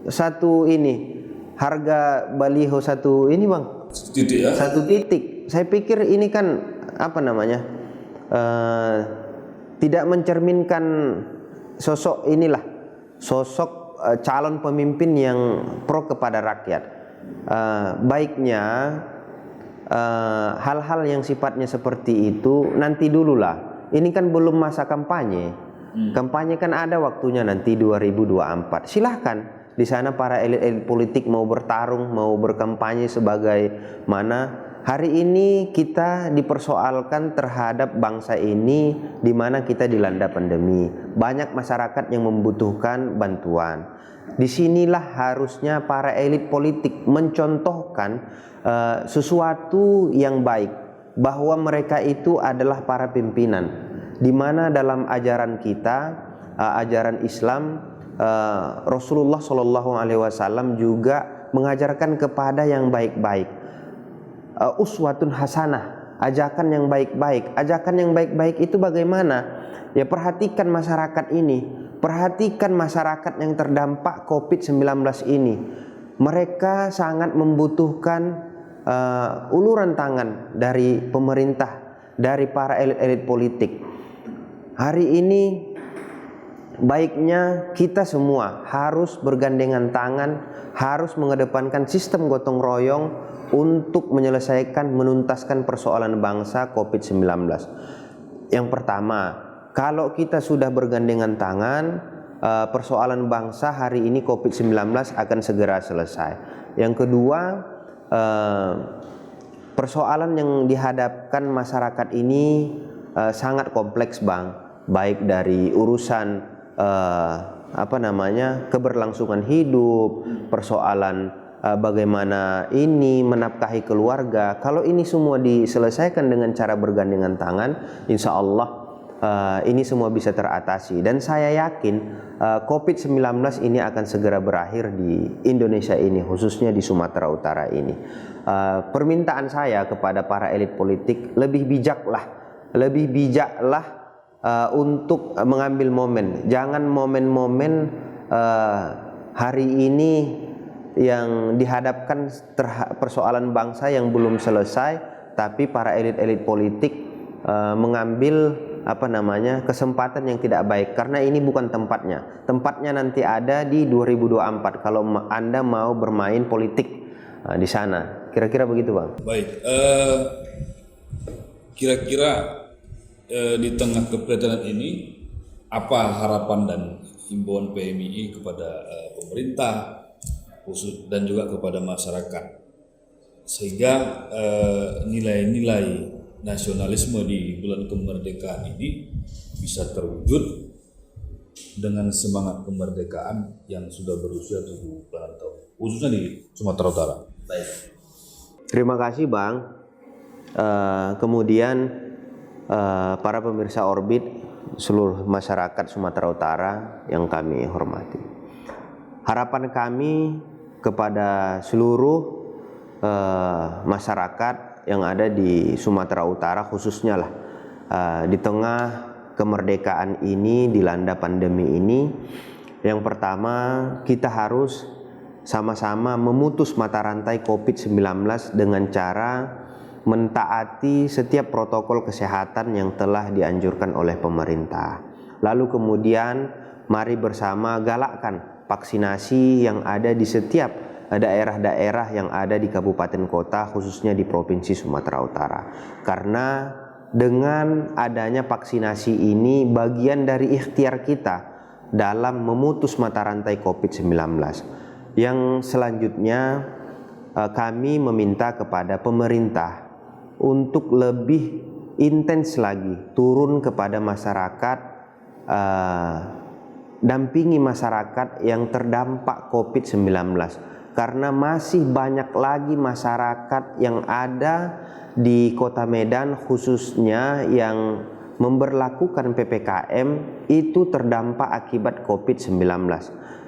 satu ini harga baliho satu ini Bang? Titik ya? Satu titik. Saya pikir ini kan tidak mencerminkan sosok calon pemimpin yang pro kepada rakyat. Baiknya hal-hal yang sifatnya seperti itu nanti dululah. Ini kan belum masa kampanye. Kampanye kan ada waktunya nanti 2024. Silahkan di sana para elit-elit politik mau bertarung, mau berkampanye sebagai mana Hari ini kita dipersoalkan terhadap bangsa ini di mana kita dilanda pandemi. Banyak masyarakat yang membutuhkan bantuan. Disinilah harusnya para elit politik mencontohkan sesuatu yang baik, bahwa mereka itu adalah para pimpinan, di mana dalam ajaran kita, ajaran Islam, Rasulullah SAW juga mengajarkan kepada yang baik-baik. Uswatun hasanah, ajakan yang baik-baik. Ajakan yang baik-baik itu bagaimana? Ya, perhatikan masyarakat ini, perhatikan masyarakat yang terdampak COVID-19 ini. Mereka sangat membutuhkan uluran tangan dari pemerintah, dari para elit-elit politik. Hari ini baiknya kita semua harus bergandengan tangan, harus mengedepankan sistem gotong royong untuk menyelesaikan, menuntaskan persoalan bangsa COVID-19. Yang pertama, kalau kita sudah bergandengan tangan, persoalan bangsa hari ini COVID-19 akan segera selesai. Yang kedua, persoalan yang dihadapkan masyarakat ini sangat kompleks, Bang. Baik dari urusan keberlangsungan hidup, persoalan bagaimana ini menafkahi keluarga. Kalau ini semua diselesaikan dengan cara bergandengan tangan, insya Allah ini semua bisa teratasi. Dan saya yakin COVID-19 ini akan segera berakhir di Indonesia ini, khususnya di Sumatera Utara ini. Permintaan saya kepada para elit politik, lebih bijaklah untuk mengambil momen. Jangan momen-momen hari ini yang dihadapkan persoalan bangsa yang belum selesai, tapi para elit-elit politik mengambil kesempatan yang tidak baik, karena ini bukan tempatnya. Tempatnya nanti ada di 2024 kalau Anda mau bermain politik di sana. Kira-kira begitu, Bang. Baik, kira-kira di tengah keprihatinan ini, apa harapan dan himbauan PMII kepada pemerintah khusus dan juga kepada masyarakat, sehingga nilai-nilai nasionalisme di bulan kemerdekaan ini bisa terwujud dengan semangat kemerdekaan yang sudah berusia 70 tahun, khususnya di Sumatera Utara. Baik. Terima kasih, Bang. Kemudian para pemirsa Orbit, seluruh masyarakat Sumatera Utara yang kami hormati. Harapan kami kepada seluruh masyarakat yang ada di Sumatera Utara, khususnya di tengah kemerdekaan ini, dilanda pandemi ini, yang pertama kita harus sama-sama memutus mata rantai COVID-19 dengan cara mentaati setiap protokol kesehatan yang telah dianjurkan oleh pemerintah. Lalu kemudian mari bersama galakkan vaksinasi yang ada di setiap daerah-daerah yang ada di kabupaten kota, khususnya di Provinsi Sumatera Utara. Karena dengan adanya vaksinasi ini bagian dari ikhtiar kita dalam memutus mata rantai COVID-19. Yang selanjutnya kami meminta kepada pemerintah untuk lebih intens lagi turun kepada masyarakat, dampingi masyarakat yang terdampak COVID-19, karena masih banyak lagi masyarakat yang ada di Kota Medan khususnya yang memberlakukan PPKM itu terdampak akibat COVID-19.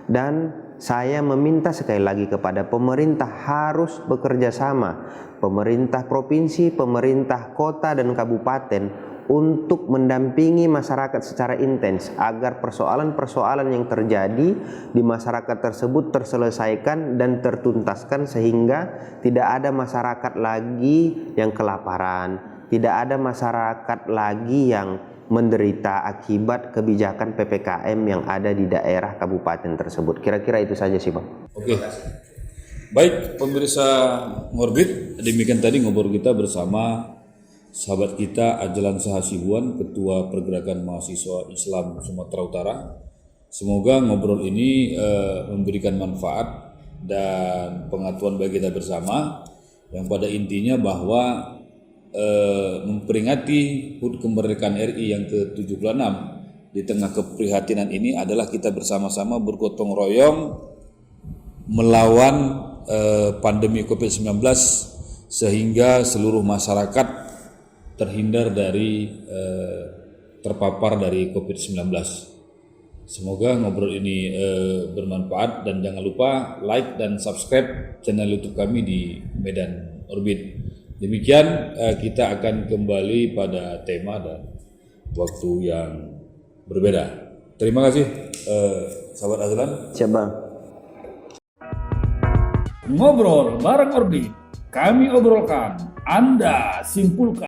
Dan saya meminta sekali lagi kepada pemerintah harus bekerja sama, pemerintah provinsi, pemerintah kota dan kabupaten, untuk mendampingi masyarakat secara intens agar persoalan-persoalan yang terjadi di masyarakat tersebut terselesaikan dan tertuntaskan, sehingga tidak ada masyarakat lagi yang kelaparan, tidak ada masyarakat lagi yang menderita akibat kebijakan PPKM yang ada di daerah kabupaten tersebut. Kira-kira itu saja sih, Bang. Oke. Baik, pemirsa Ngorbit, demikian tadi ngobrol kita bersama sahabat kita Ajlan Sahasibuan, Ketua Pergerakan Mahasiswa Islam Sumatera Utara. Semoga ngobrol ini memberikan manfaat dan pengetahuan bagi kita bersama, yang pada intinya bahwa memperingati HUT kemerdekaan RI yang ke-76 di tengah keprihatinan ini adalah kita bersama-sama bergotong royong melawan pandemi COVID-19 sehingga seluruh masyarakat terhindar dari terpapar dari COVID-19. Semoga ngobrol ini bermanfaat dan jangan lupa like dan subscribe channel YouTube kami di Medan Orbit. Demikian kita akan kembali pada tema dan waktu yang berbeda. Terima kasih sahabat Azlan. Siap Bang. Ngobrol bareng Orbit. Kami obrolkan, Anda simpulkan.